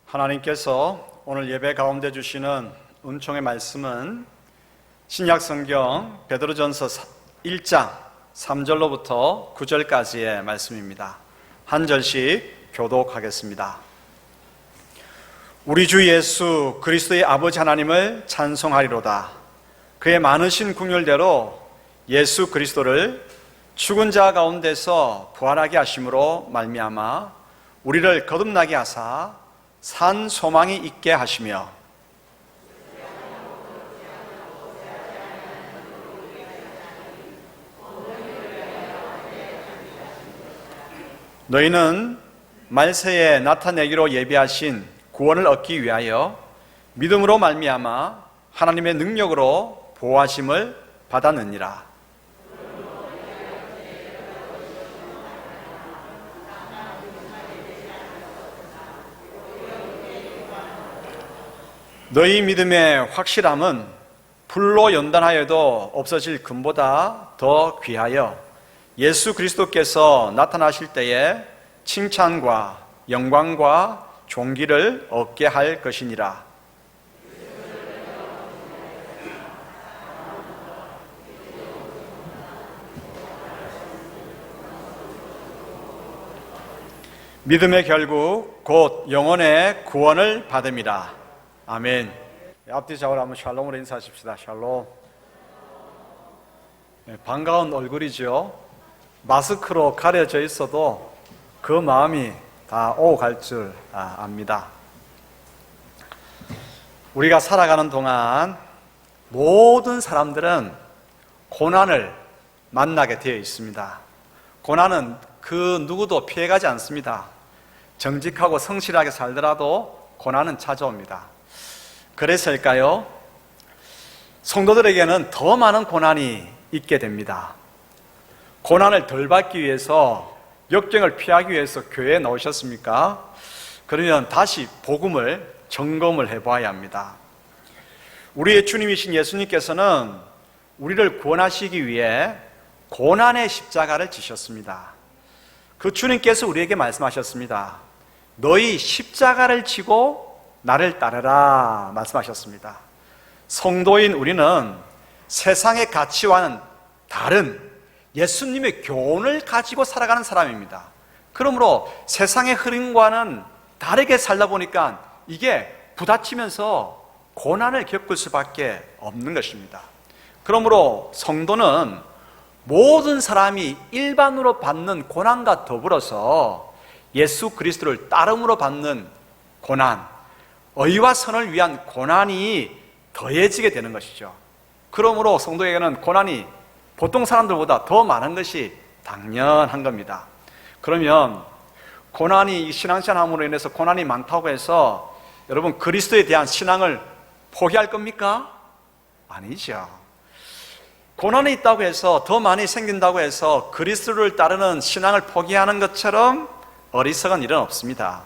하나님께서 오늘 예배 가운데 주시는 은총의 말씀은 신약성경 베드로전서 1장 3절로부터 9절까지의 말씀입니다. 한 절씩 교독하겠습니다. 우리 주 예수 그리스도의 아버지 하나님을 찬송하리로다. 그의 많으신 긍휼대로 예수 그리스도를 죽은 자 가운데서 부활하게 하심으로 말미암아 우리를 거듭나게 하사 산 소망이 있게 하시며 너희는 말세에 나타내기로 예비하신 구원을 얻기 위하여 믿음으로 말미암아 하나님의 능력으로 보호하심을 받았느니라. 너희 믿음의 확실함은 불로 연단하여도 없어질 금보다 더 귀하여 예수 그리스도께서 나타나실 때에 칭찬과 영광과 존귀를 얻게 할 것이니라. 믿음의 결국 곧 영혼의 구원을 받음이라. 아멘. 앞뒤 좌우로 한번 샬롬으로 인사하십시다. 샬롬. 반가운 얼굴이죠. 마스크로 가려져 있어도 그 마음이 다 오고 갈 줄 압니다. 우리가 살아가는 동안 모든 사람들은 고난을 만나게 되어 있습니다. 고난은 그 누구도 피해가지 않습니다. 정직하고 성실하게 살더라도 고난은 찾아옵니다. 그래서일까요? 성도들에게는 더 많은 고난이 있게 됩니다. 고난을 덜 받기 위해서, 역경을 피하기 위해서 교회에 나오셨습니까? 그러면 다시 복음을 점검을 해봐야 합니다. 우리의 주님이신 예수님께서는 우리를 구원하시기 위해 고난의 십자가를 지셨습니다. 그 주님께서 우리에게 말씀하셨습니다. 너희 십자가를 지고 나를 따르라 말씀하셨습니다. 성도인 우리는 세상의 가치와는 다른 예수님의 교훈을 가지고 살아가는 사람입니다. 그러므로 세상의 흐름과는 다르게 살다 보니까 이게 부딪히면서 고난을 겪을 수밖에 없는 것입니다. 그러므로 성도는 모든 사람이 일반으로 받는 고난과 더불어서 예수 그리스도를 따름으로 받는 고난, 의와 선을 위한 고난이 더해지게 되는 것이죠. 그러므로 성도에게는 고난이 보통 사람들보다 더 많은 것이 당연한 겁니다. 그러면 고난이 신앙생활함으로 인해서 고난이 많다고 해서 여러분 그리스도에 대한 신앙을 포기할 겁니까? 아니죠. 고난이 있다고 해서 더 많이 생긴다고 해서 그리스도를 따르는 신앙을 포기하는 것처럼 어리석은 일은 없습니다.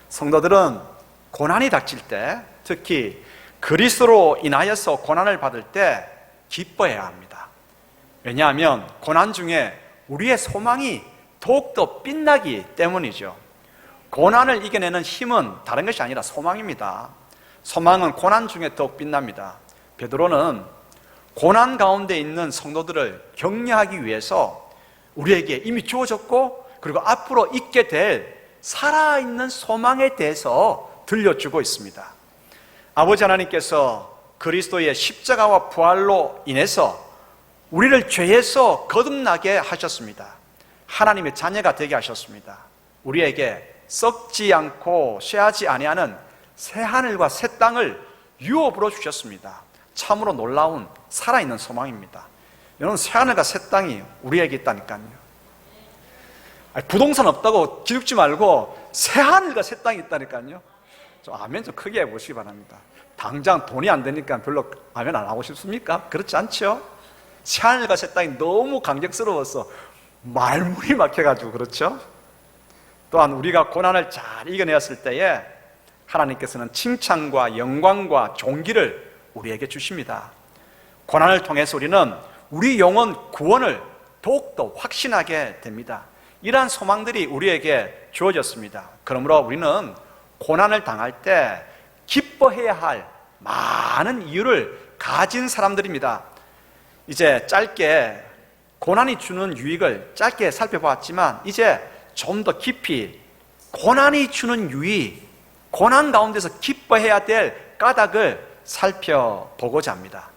성도들은 고난이 닥칠 때, 특히 그리스도로 인하여서 고난을 받을 때 기뻐해야 합니다. 왜냐하면 고난 중에 우리의 소망이 더욱더 빛나기 때문이죠. 고난을 이겨내는 힘은 다른 것이 아니라 소망입니다. 소망은 고난 중에 더욱 빛납니다. 베드로는 고난 가운데 있는 성도들을 격려하기 위해서 우리에게 이미 주어졌고 그리고 앞으로 있게 될 살아있는 소망에 대해서 들려주고 있습니다. 아버지 하나님께서 그리스도의 십자가와 부활로 인해서 우리를 죄에서 거듭나게 하셨습니다. 하나님의 자녀가 되게 하셨습니다. 우리에게 썩지 않고 쇠하지 아니하는 새 하늘과 새 땅을 유업으로 주셨습니다. 참으로 놀라운 살아있는 소망입니다. 여러분 새 하늘과 새 땅이 우리에게 있다니까요. 부동산 없다고 기죽지 말고 새 하늘과 새 땅이 있다니까요. 좀 아멘 좀 크게 해보시기 바랍니다. 당장 돈이 안 되니까 별로 아멘 안 하고 싶습니까? 그렇지 않죠? 새하늘과 새 땅이 너무 감격스러워서 말문이 막혀가지고 그렇죠? 또한 우리가 고난을 잘 이겨내었을 때에 하나님께서는 칭찬과 영광과 존귀를 우리에게 주십니다. 고난을 통해서 우리는 우리 영혼 구원을 더욱더 확신하게 됩니다. 이러한 소망들이 우리에게 주어졌습니다. 그러므로 우리는 고난을 당할 때 기뻐해야 할 많은 이유를 가진 사람들입니다. 이제 짧게 고난이 주는 유익을 짧게 살펴보았지만 이제 좀 더 깊이 고난이 주는 유익, 고난 가운데서 기뻐해야 될 까닭을 살펴보고자 합니다.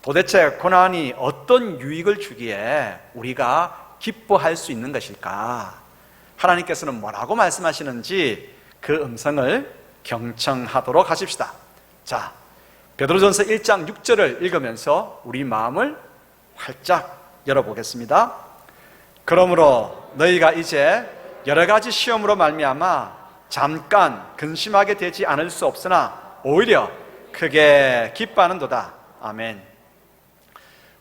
도대체 고난이 어떤 유익을 주기에 우리가 기뻐할 수 있는 것일까? 하나님께서는 뭐라고 말씀하시는지 그 음성을 경청하도록 하십시다. 자, 베드로전서 1장 6절을 읽으면서 우리 마음을 활짝 열어보겠습니다. 그러므로 너희가 이제 여러 가지 시험으로 말미암아 잠깐 근심하게 되지 않을 수 없으나 오히려 크게 기뻐하는도다. 아멘.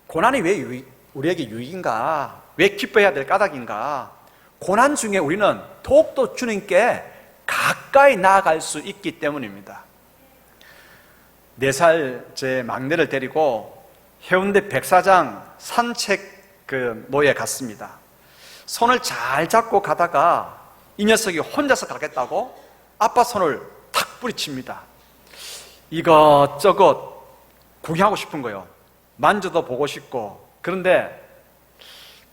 고난이 왜 우리에게 유익인가? 왜 기뻐해야 될 까닭인가? 고난 중에 우리는 더욱더 주님께 가까이 나아갈 수 있기 때문입니다. 4살 제 막내를 데리고 해운대 백사장 산책 노에 갔습니다. 손을 잘 잡고 가다가 이 녀석이 혼자서 가겠다고 아빠 손을 탁 뿌리칩니다. 이것저것 구경하고 싶은 거예요. 만져도 보고 싶고. 그런데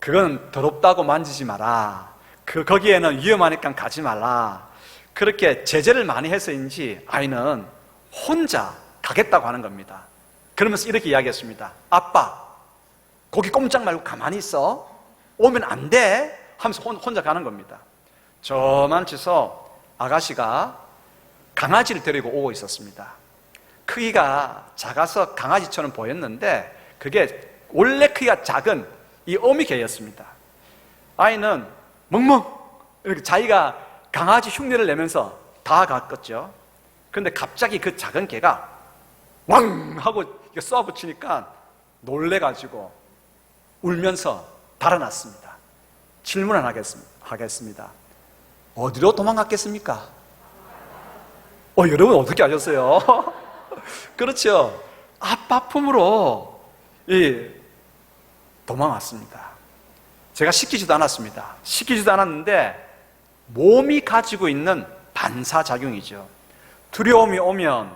그건 더럽다고 만지지 마라. 거기에는 위험하니까 가지 말라. 그렇게 제재를 많이 해서인지 아이는 혼자 가겠다고 하는 겁니다. 그러면서 이렇게 이야기했습니다. 아빠, 거기 꼼짝 말고 가만히 있어. 오면 안 돼. 하면서 혼자 가는 겁니다. 저만치서 아가씨가 강아지를 데리고 오고 있었습니다. 크기가 작아서 강아지처럼 보였는데 그게 원래 크기가 작은 이 어미개였습니다. 아이는 멍멍 이렇게 자기가 강아지 흉내를 내면서 다가갔죠. 그런데 갑자기 그 작은 개가 왕 하고 쏘아붙이니까 놀래가지고 울면서 달아났습니다. 질문 하나 하겠습니다. 어디로 도망갔겠습니까? 여러분 어떻게 아셨어요? 그렇죠. 아빠 품으로 도망왔습니다. 제가 시키지도 않았습니다. 시키지도 않았는데 몸이 가지고 있는 반사작용이죠. 두려움이 오면,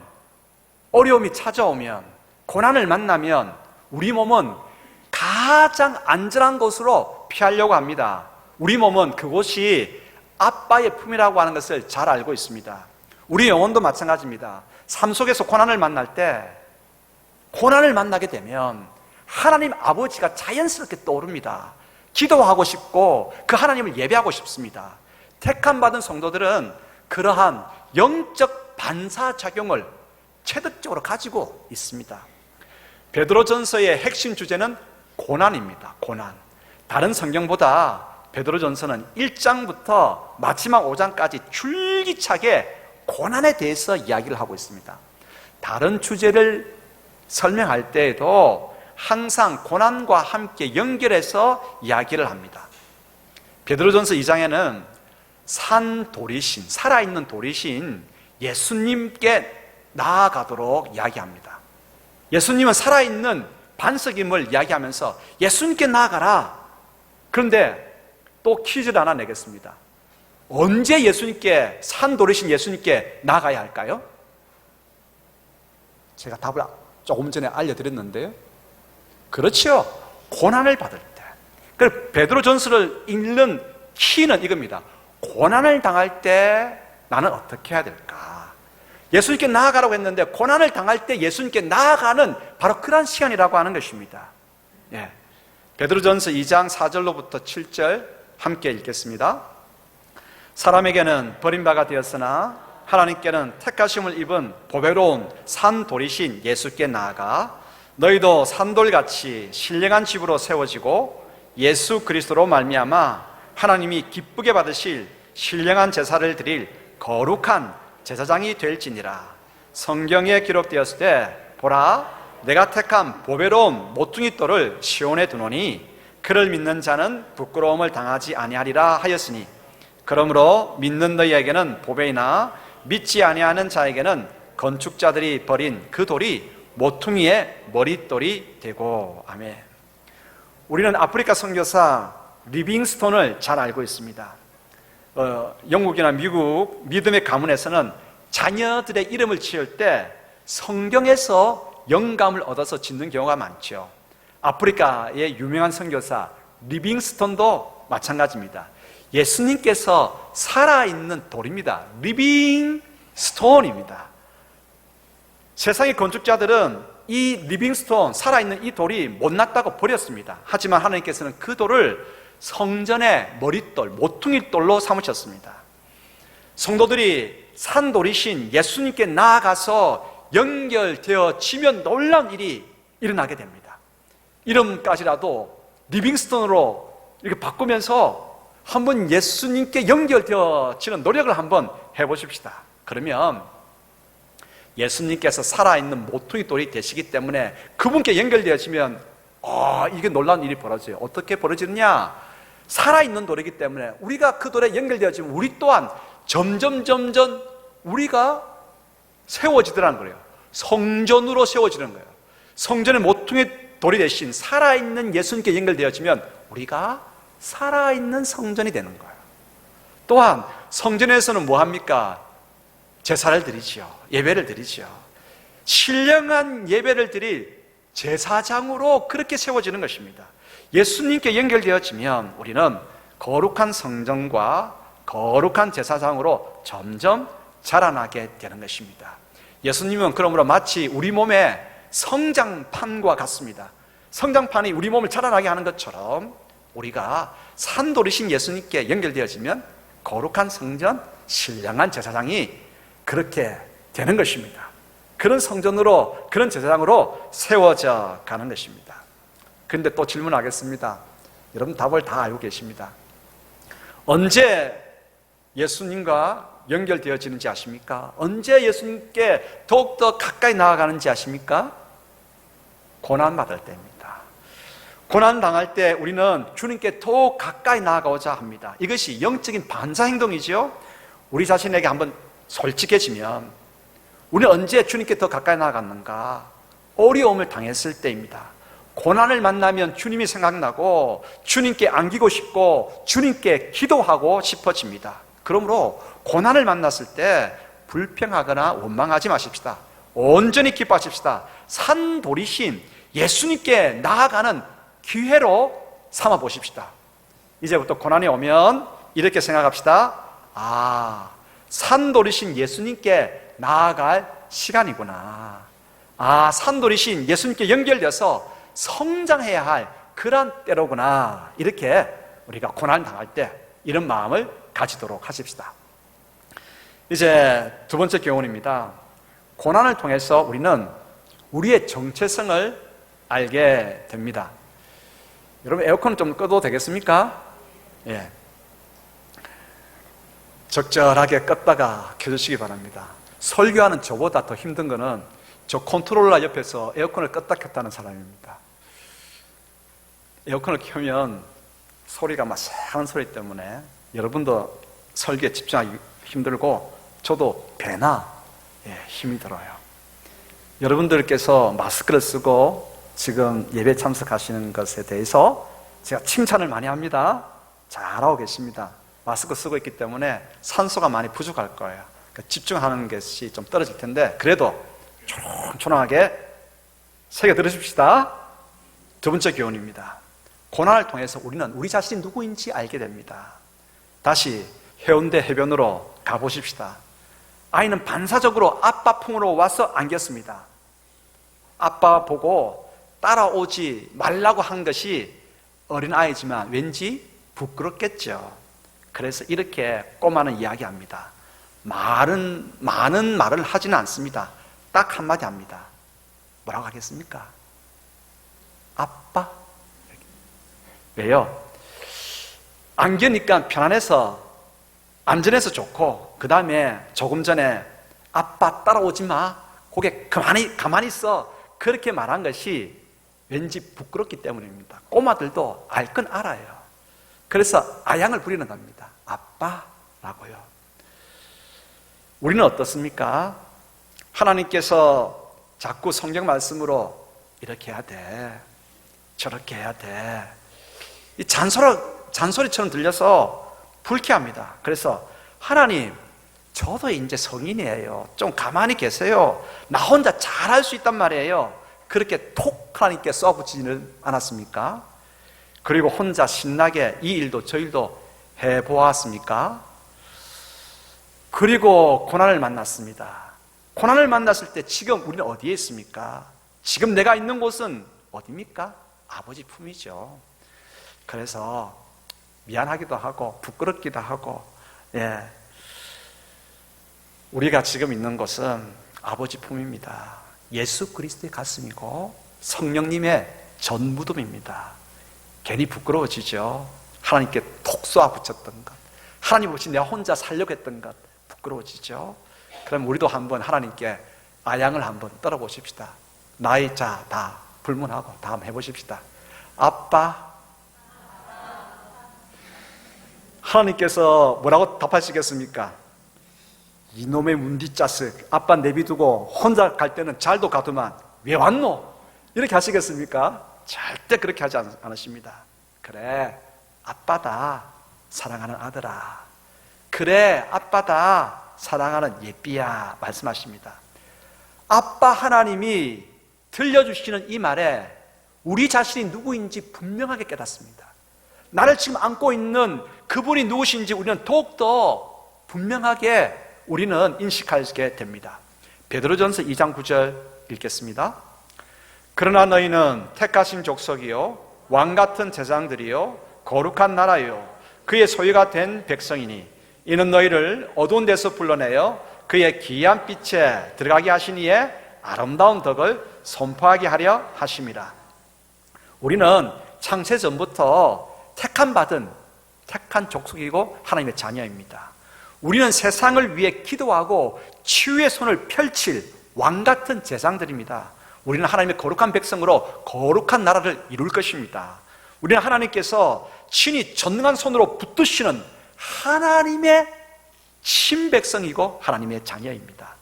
어려움이 찾아오면, 고난을 만나면 우리 몸은 가장 안전한 곳으로 피하려고 합니다. 우리 몸은 그곳이 아빠의 품이라고 하는 것을 잘 알고 있습니다. 우리 영혼도 마찬가지입니다. 삶 속에서 고난을 만날 때, 고난을 만나게 되면 하나님 아버지가 자연스럽게 떠오릅니다. 기도하고 싶고 그 하나님을 예배하고 싶습니다. 택함받은 성도들은 그러한 영적 반사작용을 체득적으로 가지고 있습니다. 베드로전서의 핵심 주제는 고난입니다. 고난. 다른 성경보다 베드로전서는 1장부터 마지막 5장까지 줄기차게 고난에 대해서 이야기를 하고 있습니다. 다른 주제를 설명할 때에도 항상 고난과 함께 연결해서 이야기를 합니다. 베드로전서 2장에는 산돌이신, 살아있는 돌이신 예수님께 나아가도록 이야기합니다. 예수님은 살아있는 반석임을 이야기하면서 예수님께 나아가라. 그런데 또 퀴즈를 하나 내겠습니다. 언제 예수님께, 산돌이신 예수님께 나아가야 할까요? 제가 답을 조금 전에 알려드렸는데요. 그렇죠. 고난을 받을 때. 그래서 베드로전서를 읽는 키는 이겁니다. 고난을 당할 때 나는 어떻게 해야 될까? 예수님께 나아가라고 했는데 고난을 당할 때 예수님께 나아가는 바로 그런 시간이라고 하는 것입니다. 예. 베드로전서 2장 4절로부터 7절 함께 읽겠습니다. 사람에게는 버림받아 되었으나 하나님께는 택하심을 입은 보배로운 산돌이신 예수께 나아가 너희도 산돌같이 신령한 집으로 세워지고 예수 그리스도로 말미암아 하나님이 기쁘게 받으실 신령한 제사를 드릴 거룩한 제사장이 될지니라. 성경에 기록되었을 때 보라 내가 택한 보배로운 모퉁이 돌을 시온에 두노니 그를 믿는 자는 부끄러움을 당하지 아니하리라 하였으니 그러므로 믿는 너희에게는 보배이나 믿지 아니하는 자에게는 건축자들이 버린 그 돌이 모퉁이의 머릿돌이 되고. 아멘. 우리는 아프리카 선교사 리빙스톤을 잘 알고 있습니다. 영국이나 미국 믿음의 가문에서는 자녀들의 이름을 지을 때 성경에서 영감을 얻어서 짓는 경우가 많죠. 아프리카의 유명한 선교사 리빙스톤도 마찬가지입니다. 예수님께서 살아있는 돌입니다. 리빙스톤입니다. 세상의 건축자들은 이 리빙스톤, 살아있는 이 돌이 못났다고 버렸습니다. 하지만 하나님께서는 그 돌을 성전의 머릿돌, 모퉁이돌로 삼으셨습니다. 성도들이 산돌이신 예수님께 나아가서 연결되어지면 놀라운 일이 일어나게 됩니다. 이름까지라도 리빙스톤으로 이렇게 바꾸면서 한번 예수님께 연결되어지는 노력을 한번 해보십시다. 그러면 예수님께서 살아있는 모퉁이돌이 되시기 때문에 그분께 연결되어지면 이게 놀라운 일이 벌어져요. 어떻게 벌어지느냐? 살아있는 돌이기 때문에 우리가 그 돌에 연결되어지면 우리 또한 점점 우리가 세워지더라는 거예요. 성전으로 세워지는 거예요. 성전의 모퉁이돌이 대신 살아있는 예수님께 연결되어지면 우리가 살아있는 성전이 되는 거예요. 또한 성전에서는 뭐합니까? 제사를 드리지요. 예배를 드리지요. 신령한 예배를 드릴 제사장으로 그렇게 세워지는 것입니다. 예수님께 연결되어지면 우리는 거룩한 성전과 거룩한 제사장으로 점점 자라나게 되는 것입니다. 예수님은 그러므로 마치 우리 몸의 성장판과 같습니다. 성장판이 우리 몸을 자라나게 하는 것처럼 우리가 산돌이신 예수님께 연결되어지면 거룩한 성전, 신령한 제사장이 그렇게 되는 것입니다. 그런 성전으로, 그런 제사장으로 세워져 가는 것입니다. 그런데 또 질문하겠습니다. 여러분 답을 다 알고 계십니다. 언제 예수님과 연결되어지는지 아십니까? 언제 예수님께 더욱더 가까이 나아가는지 아십니까? 고난받을 때입니다. 고난당할 때 우리는 주님께 더욱 가까이 나아가고자 합니다. 이것이 영적인 반사행동이죠. 우리 자신에게 한번 솔직해지면 우리는 언제 주님께 더 가까이 나아갔는가? 어려움을 당했을 때입니다. 고난을 만나면 주님이 생각나고 주님께 안기고 싶고 주님께 기도하고 싶어집니다. 그러므로 고난을 만났을 때 불평하거나 원망하지 마십시다. 온전히 기뻐하십시다. 산돌이신 예수님께 나아가는 기회로 삼아 보십시다. 이제부터 고난이 오면 이렇게 생각합시다. 산돌이신 예수님께 나아갈 시간이구나. 산돌이신 예수님께 연결돼서 성장해야 할 그런 때로구나. 이렇게 우리가 고난을 당할 때 이런 마음을 가지도록 하십시다. 이제 두 번째 교훈입니다. 고난을 통해서 우리는 우리의 정체성을 알게 됩니다. 여러분 에어컨 좀 꺼도 되겠습니까? 예. 적절하게 껐다가 켜주시기 바랍니다. 설교하는 저보다 더 힘든 거는 저 컨트롤러 옆에서 에어컨을 껐다 켰다는 사람입니다. 에어컨을 켜면 소리가 막 새하는 소리 때문에 여러분도 설교에 집중하기 힘들고 저도 배나 힘이 들어요. 여러분들께서 마스크를 쓰고 지금 예배 참석하시는 것에 대해서 제가 칭찬을 많이 합니다. 잘하고 계십니다. 마스크 쓰고 있기 때문에 산소가 많이 부족할 거예요. 그러니까 집중하는 것이 좀 떨어질 텐데 그래도 초롱초롱하게 새겨 들으십시다. 두 번째 교훈입니다. 고난을 통해서 우리는 우리 자신이 누구인지 알게 됩니다. 다시 해운대 해변으로 가보십시다. 아이는 반사적으로 아빠 품으로 와서 안겼습니다. 아빠 보고 따라오지 말라고 한 것이 어린아이지만 왠지 부끄럽겠죠. 그래서 이렇게 꼬마는 이야기합니다. 많은 말을 하지는 않습니다. 딱 한마디 합니다. 뭐라고 하겠습니까? 아빠? 왜요? 안기니까 편안해서 안전해서 좋고 그 다음에 조금 전에 아빠 따라오지 마, 고개 가만히 있어, 그렇게 말한 것이 왠지 부끄럽기 때문입니다. 꼬마들도 알 건 알아요. 그래서 아양을 부리는 겁니다. 아빠라고요. 우리는 어떻습니까? 하나님께서 자꾸 성경 말씀으로 이렇게 해야 돼, 저렇게 해야 돼, 이 잔소리처럼 들려서 불쾌합니다. 그래서 하나님, 저도 이제 성인이에요. 좀 가만히 계세요. 나 혼자 잘할 수 있단 말이에요. 그렇게 톡 하나님께 쏘아붙이지는 않았습니까? 그리고 혼자 신나게 이 일도 저 일도 해보았습니까? 그리고 고난을 만났습니다. 고난을 만났을 때 지금 우리는 어디에 있습니까? 지금 내가 있는 곳은 어디입니까? 아버지 품이죠. 그래서 미안하기도 하고 부끄럽기도 하고, 우리가 지금 있는 곳은 아버지 품입니다. 예수 그리스도의 가슴이고 성령님의 전무덤입니다. 괜히 부끄러워지죠. 하나님께 톡 쏘아 붙였던 것, 하나님 없이 내가 혼자 살려고 했던 것 부끄러워지죠. 그럼 우리도 한번 하나님께 아양을 한번 떨어보십시다. 나의 자 다 불문하고 다 한번 해보십시다. 아빠. 하나님께서 뭐라고 답하시겠습니까? 이놈의 문디짜스, 아빠 내비두고 혼자 갈 때는 잘도 가더만 왜 왔노? 이렇게 하시겠습니까? 절대 그렇게 하지 않으십니다. 그래, 아빠다, 사랑하는 아들아. 그래, 아빠다, 사랑하는 예삐야, 말씀하십니다. 아빠 하나님이 들려주시는 이 말에 우리 자신이 누구인지 분명하게 깨닫습니다. 나를 지금 안고 있는 그분이 누구신지 우리는 더욱더 분명하게 우리는 인식하게 됩니다. 베드로전서 2장 9절 읽겠습니다. 그러나 너희는 택하신 족속이요 왕같은 제사장들이요 거룩한 나라요 그의 소유가 된 백성이니 이는 너희를 어두운 데서 불러내어 그의 기이한 빛에 들어가게 하신 이의 아름다운 덕을 선포하게 하려 하심이라. 우리는 창세 전부터 택한 족속이고 하나님의 자녀입니다. 우리는 세상을 위해 기도하고 치유의 손을 펼칠 왕같은 제사장들입니다. 우리는 하나님의 거룩한 백성으로 거룩한 나라를 이룰 것입니다. 우리는 하나님께서 친히 전능한 손으로 붙드시는 하나님의 친백성이고 하나님의 자녀입니다.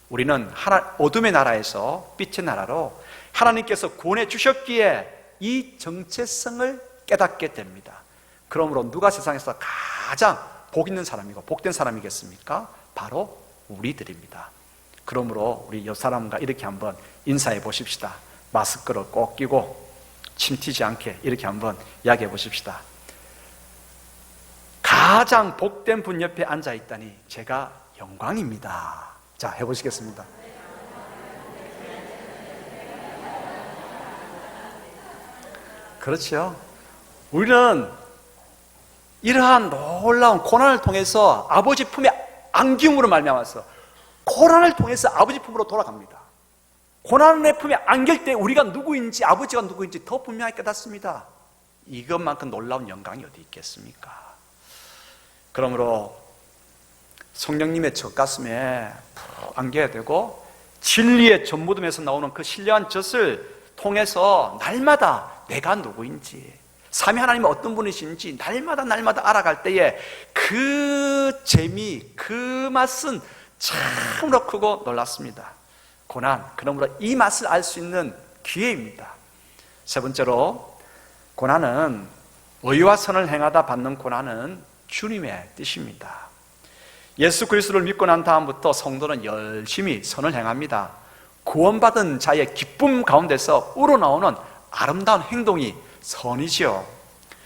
우리는 어둠의 나라에서 빛의 나라로 하나님께서 구원해 주셨기에 이 정체성을 깨닫게 됩니다. 그러므로 누가 세상에서 가장 복 있는 사람이고 복된 사람이겠습니까? 바로 우리들입니다. 그러므로 우리 옆 사람과 이렇게 한번 인사해 보십시다. 마스크를 꼭 끼고 침 튀지 않게 이렇게 한번 이야기해 보십시다. 가장 복된 분 옆에 앉아 있다니 제가 영광입니다. 자, 해보시겠습니다. 그렇죠. 우리는 이러한 놀라운 고난을 통해서 아버지 품에 안김으로 말미암아서 고난을 통해서 아버지 품으로 돌아갑니다. 고난의 품에 안길 때 우리가 누구인지 아버지가 누구인지 더 분명하게 깨닫습니다. 이것만큼 놀라운 영광이 어디 있겠습니까? 그러므로 성령님의 젖가슴에 푹 안겨야 되고 진리의 전무덤에서 나오는 그 신령한 젖을 통해서 날마다 내가 누구인지 삼위 하나님은 어떤 분이신지 날마다 알아갈 때에 그 재미, 그 맛은 참으로 크고 놀랐습니다. 고난, 그러므로 이 맛을 알 수 있는 기회입니다. 세 번째로 고난은 의와 선을 행하다 받는 고난은 주님의 뜻입니다. 예수 그리스도를 믿고 난 다음부터 성도는 열심히 선을 행합니다. 구원받은 자의 기쁨 가운데서 우러나오는 아름다운 행동이 선이지요.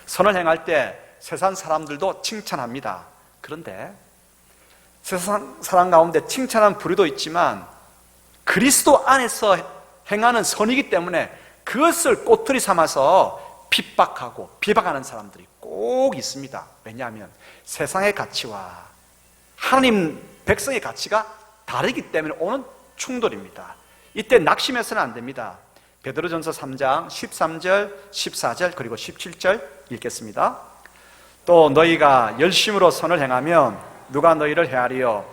선을 행할 때 세상 사람들도 칭찬합니다. 그런데 세상 사람 가운데 칭찬한 부류도 있지만 그리스도 안에서 행하는 선이기 때문에 그것을 꼬투리 삼아서 핍박하고 비박하는 사람들이 꼭 있습니다. 왜냐하면 세상의 가치와 하나님 백성의 가치가 다르기 때문에 오는 충돌입니다. 이때 낙심해서는 안 됩니다. 베드로전서 3장 13절, 14절 그리고 17절 읽겠습니다. 또 너희가 열심으로 선을 행하면 누가 너희를 헤아리요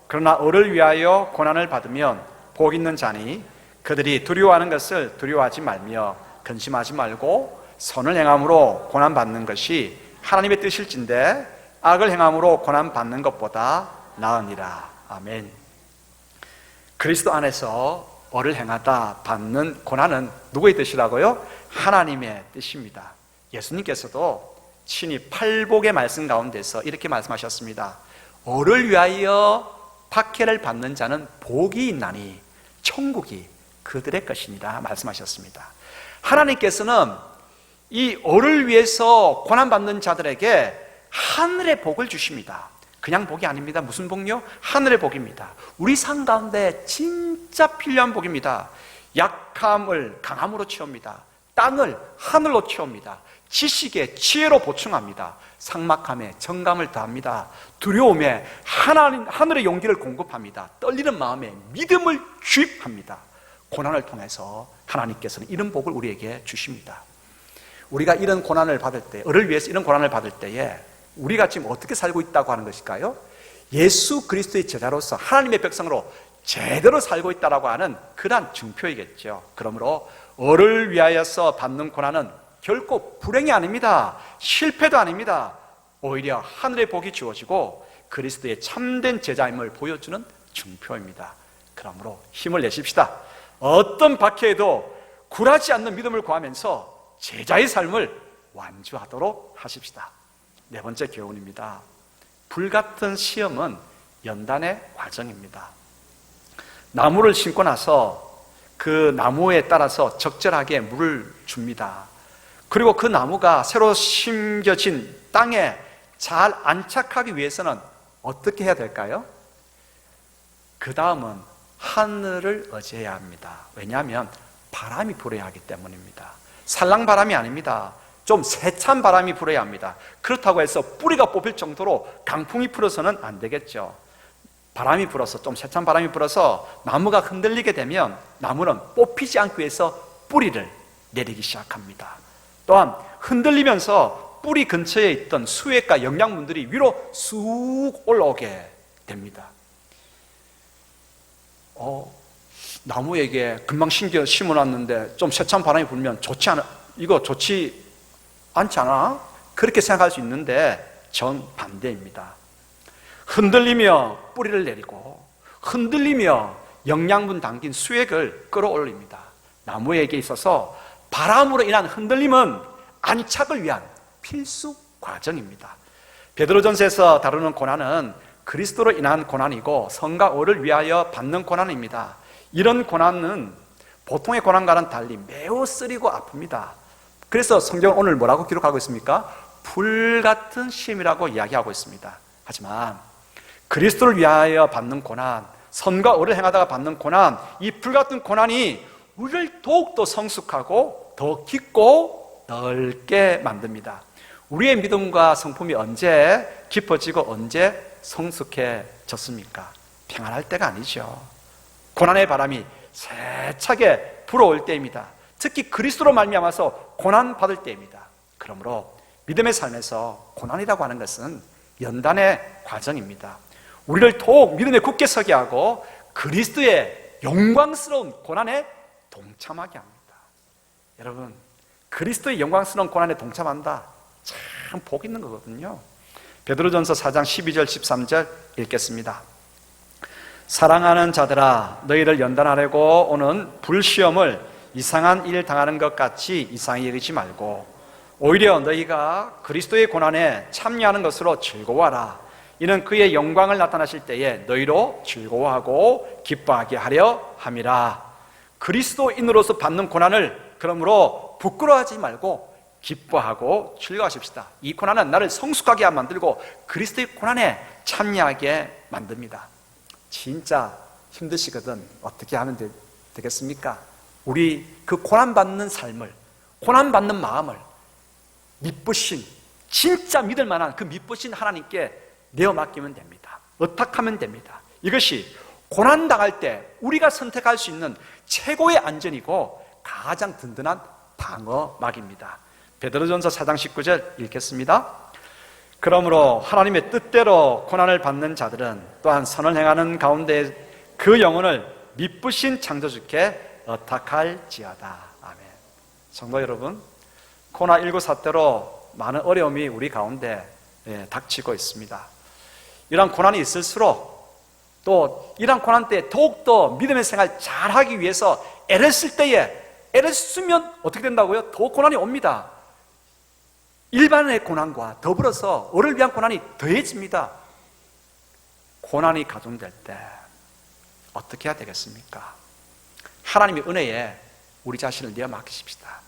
그러나 을을 위하여 고난을 받으면 복 있는 자니 그들이 두려워하는 것을 두려워하지 말며 근심하지 말고 선을 행함으로 고난받는 것이 하나님의 뜻일진데 악을 행함으로 고난받는 것보다 나으니라. 아멘. 그리스도 안에서 을을 행하다 받는 고난은 누구의 뜻이라고요? 하나님의 뜻입니다. 예수님께서도 친히 팔복의 말씀 가운데서 이렇게 말씀하셨습니다. 어를 위하여 박해를 받는 자는 복이 있나니 천국이 그들의 것이니라 말씀하셨습니다. 하나님께서는 이 어를 위해서 고난받는 자들에게 하늘의 복을 주십니다. 그냥 복이 아닙니다. 무슨 복요? 하늘의 복입니다. 우리 삶 가운데 진짜 필요한 복입니다. 약함을 강함으로 채웁니다. 땅을 하늘로 채웁니다. 지식에 지혜로 보충합니다. 삭막함에 정감을 더합니다. 두려움에 하늘의 용기를 공급합니다. 떨리는 마음에 믿음을 주입합니다. 고난을 통해서 하나님께서는 이런 복을 우리에게 주십니다. 우리가 이런 고난을 받을 때, 을을 위해서 이런 고난을 받을 때에 우리가 지금 어떻게 살고 있다고 하는 것일까요? 예수 그리스도의 제자로서 하나님의 백성으로 제대로 살고 있다고 하는 그러한 증표이겠죠. 그러므로 을을 위하여서 받는 고난은 결코 불행이 아닙니다. 실패도 아닙니다. 오히려 하늘의 복이 주어지고 그리스도의 참된 제자임을 보여주는 증표입니다. 그러므로 힘을 내십시다. 어떤 박해에도 굴하지 않는 믿음을 구하면서 제자의 삶을 완주하도록 하십시다. 네 번째 교훈입니다. 불같은 시험은 연단의 과정입니다. 나무를 심고 나서 그 나무에 따라서 적절하게 물을 줍니다. 그리고 그 나무가 새로 심겨진 땅에 잘 안착하기 위해서는 어떻게 해야 될까요? 그 다음은 하늘을 의지해야 합니다. 왜냐하면 바람이 불어야 하기 때문입니다. 살랑바람이 아닙니다. 좀 세찬 바람이 불어야 합니다. 그렇다고 해서 뿌리가 뽑힐 정도로 강풍이 불어서는 안 되겠죠. 바람이 불어서, 좀 세찬 바람이 불어서 나무가 흔들리게 되면 나무는 뽑히지 않기 위해서 뿌리를 내리기 시작합니다. 또한 흔들리면서 뿌리 근처에 있던 수액과 영양분들이 위로 쑥 올라오게 됩니다. 나무에게 금방 심어놨는데 좀 세찬 바람이 불면 이거 좋지 않지 않아? 그렇게 생각할 수 있는데 전 반대입니다. 흔들리며 뿌리를 내리고 흔들리며 영양분 담긴 수액을 끌어올립니다. 나무에게 있어서 바람으로 인한 흔들림은 안착을 위한 필수 과정입니다. 베드로전서에서 다루는 고난은 그리스도로 인한 고난이고 성과 의를 위하여 받는 고난입니다. 이런 고난은 보통의 고난과는 달리 매우 쓰리고 아픕니다. 그래서 성경은 오늘 뭐라고 기록하고 있습니까? 불같은 시험이라고 이야기하고 있습니다. 하지만 그리스도를 위하여 받는 고난, 선과 의를 행하다가 받는 고난, 이 불같은 고난이 우리를 더욱더 성숙하고 더 깊고 넓게 만듭니다. 우리의 믿음과 성품이 언제 깊어지고 언제 성숙해졌습니까? 평안할 때가 아니죠. 고난의 바람이 세차게 불어올 때입니다. 특히 그리스도로 말미암아서 고난받을 때입니다. 그러므로 믿음의 삶에서 고난이라고 하는 것은 연단의 과정입니다. 우리를 더욱 믿음에 굳게 서게 하고 그리스도의 영광스러운 고난에 동참하게 합니다. 여러분, 그리스도의 영광스러운 고난에 동참한다, 참 복 있는 거거든요. 베드로전서 4장 12절 13절 읽겠습니다. 사랑하는 자들아, 너희를 연단하려고 오는 불시험을 이상한 일 당하는 것 같이 이상히 여기지 말고 오히려 너희가 그리스도의 고난에 참여하는 것으로 즐거워하라. 이는 그의 영광을 나타나실 때에 너희로 즐거워하고 기뻐하게 하려 함이라. 그리스도인으로서 받는 고난을 그러므로 부끄러워하지 말고 기뻐하고 즐거워하십시다. 이 고난은 나를 성숙하게 만들고 그리스도의 고난에 참여하게 만듭니다. 진짜 힘드시거든 어떻게 하면 되겠습니까? 우리 그 고난받는 삶을, 고난받는 마음을 미쁘신, 진짜 믿을 만한 그 미쁘신 하나님께 내어 맡기면 됩니다. 의탁하면 됩니다. 이것이 고난당할 때 우리가 선택할 수 있는 최고의 안전이고 가장 든든한 방어막입니다. 베드로전서 4장 19절 읽겠습니다. 그러므로 하나님의 뜻대로 고난을 받는 자들은 또한 선을 행하는 가운데 그 영혼을 미쁘신 창조주께 의탁할지어다. 아멘. 성도 여러분, 코로나19 사태로 많은 어려움이 우리 가운데 닥치고 있습니다. 이러한 고난이 있을수록 또 이러한 고난 때 더욱더 믿음의 생활 잘하기 위해서 애를 쓸 때에 애를 쓰면 어떻게 된다고요? 더 고난이 옵니다. 일반의 고난과 더불어서 우리를 위한 고난이 더해집니다. 고난이 가중될 때 어떻게 해야 되겠습니까? 하나님의 은혜에 우리 자신을 내어 맡기십시다.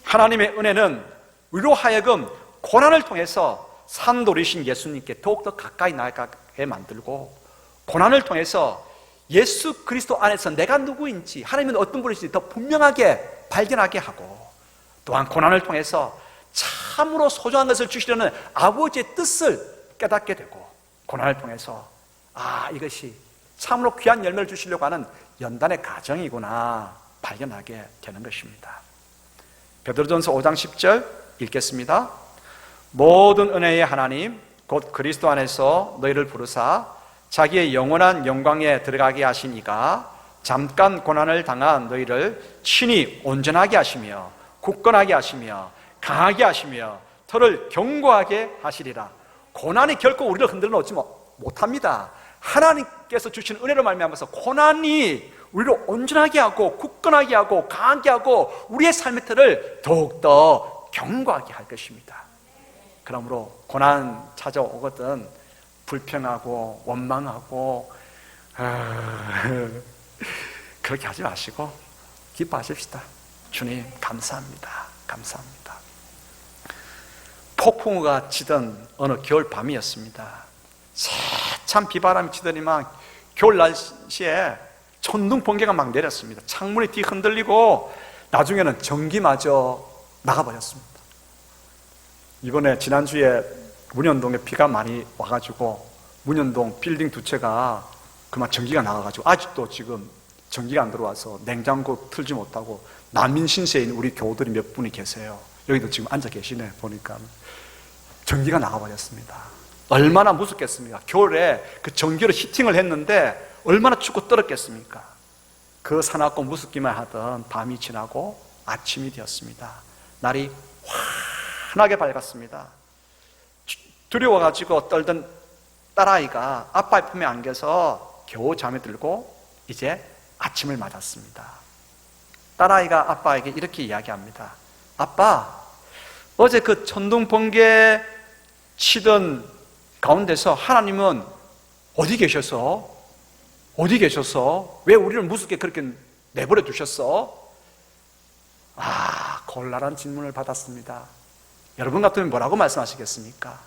하나님의 은혜는 우리로 하여금 고난을 통해서 산돌이신 예수님께 더욱더 가까이 나가게 만들고, 고난을 통해서 예수 그리스도 안에서 내가 누구인지, 하나님은 어떤 분이신지 더 분명하게 발견하게 하고, 또한 고난을 통해서 참으로 소중한 것을 주시려는 아버지의 뜻을 깨닫게 되고, 고난을 통해서 이것이 참으로 귀한 열매를 주시려고 하는 연단의 과정이구나 발견하게 되는 것입니다. 베드로전서 5장 10절 읽겠습니다. 모든 은혜의 하나님 곧 그리스도 안에서 너희를 부르사 자기의 영원한 영광에 들어가게 하신 이가 잠깐 고난을 당한 너희를 친히 온전하게 하시며 굳건하게 하시며 강하게 하시며 터를 견고하게 하시리라. 고난이 결코 우리를 흔들어 놓지 못합니다. 하나님께서 주신 은혜로 말미암아서 고난이 우리를 온전하게 하고 굳건하게 하고 강하게 하고 우리의 삶의 틀을 더욱더 견고하게 할 것입니다. 그러므로 고난 찾아오거든 불평하고 원망하고 그렇게 하지 마시고 기뻐하십시다. 주님 감사합니다. 감사합니다. 폭풍우가 치던 어느 겨울 밤이었습니다. 세찬 비바람이 치더니만 겨울 날씨에 천둥 번개가 막 내렸습니다. 창문이 뒤 흔들리고 나중에는 전기마저 나가버렸습니다. 이번에 지난주에 문현동에 비가 많이 와가지고 문현동 빌딩 두 채가 그만 전기가 나가가지고 아직도 지금 전기가 안 들어와서 냉장고 틀지 못하고 난민 신세에 있는 우리 교우들이 몇 분이 계세요. 여기도 지금 앉아 계시네. 보니까 전기가 나가버렸습니다. 얼마나 무섭겠습니까? 겨울에 그 전기로 히팅을 했는데 얼마나 춥고 떨었겠습니까? 그 사납고 무섭기만 하던 밤이 지나고 아침이 되었습니다. 날이 환하게 밝았습니다. 두려워가지고 떨던 딸아이가 아빠의 품에 안겨서 겨우 잠에 들고 이제 아침을 맞았습니다. 딸아이가 아빠에게 이렇게 이야기합니다. 아빠, 어제 그 천둥 번개 치던 가운데서 하나님은 어디 계셔서? 어디 계셔서? 왜 우리를 무섭게 그렇게 내버려 두셨어? 곤란한 질문을 받았습니다. 여러분 같으면 뭐라고 말씀하시겠습니까?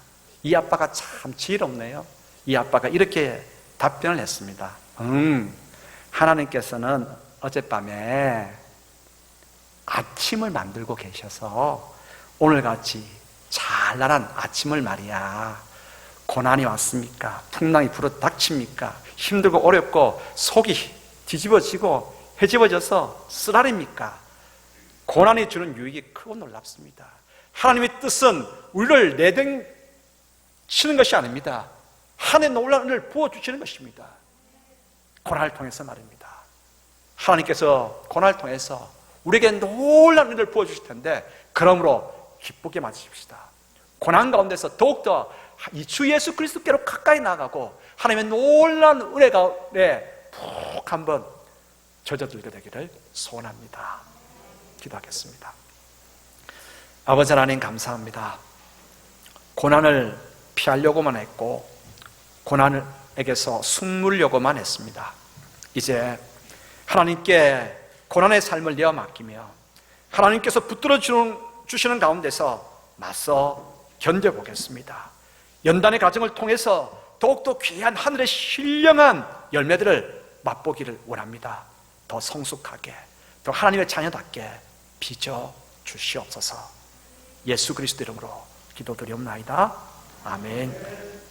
이 아빠가 참 지혜롭네요. 이 아빠가 이렇게 답변을 했습니다. 하나님께서는 어젯밤에 아침을 만들고 계셔서 오늘같이 찬란한 아침을 말이야. 고난이 왔습니까? 풍랑이 불어닥칩니까? 힘들고 어렵고 속이 뒤집어지고 헤집어져서 쓰라립니까? 고난이 주는 유익이 크고 놀랍습니다. 하나님의 뜻은 우리를 내팽치는 것이 아닙니다. 하나님의 놀라운 은혜를 부어주시는 것입니다. 고난을 통해서 말입니다. 하나님께서 고난을 통해서 우리에게 놀라운 은혜를 부어주실 텐데, 그러므로 기쁘게 맞으십시다. 고난 가운데서 더욱더 이 주 예수 그리스도께로 가까이 나가고 하나님의 놀라운 은혜 가운데 푹 한번 젖어들게 되기를 소원합니다. 기도하겠습니다. 아버지 하나님 감사합니다. 고난을 피하려고만 했고 고난에게서 숨으려고만 했습니다. 이제 하나님께 고난의 삶을 내어 맡기며 하나님께서 붙들어 주시는 가운데서 맞서 견뎌보겠습니다. 연단의 과정을 통해서 더욱더 귀한 하늘의 신령한 열매들을 맛보기를 원합니다. 더 성숙하게, 더 하나님의 자녀답게 빚어 주시옵소서. 예수 그리스도 이름으로 기도드리옵나이다. 아멘.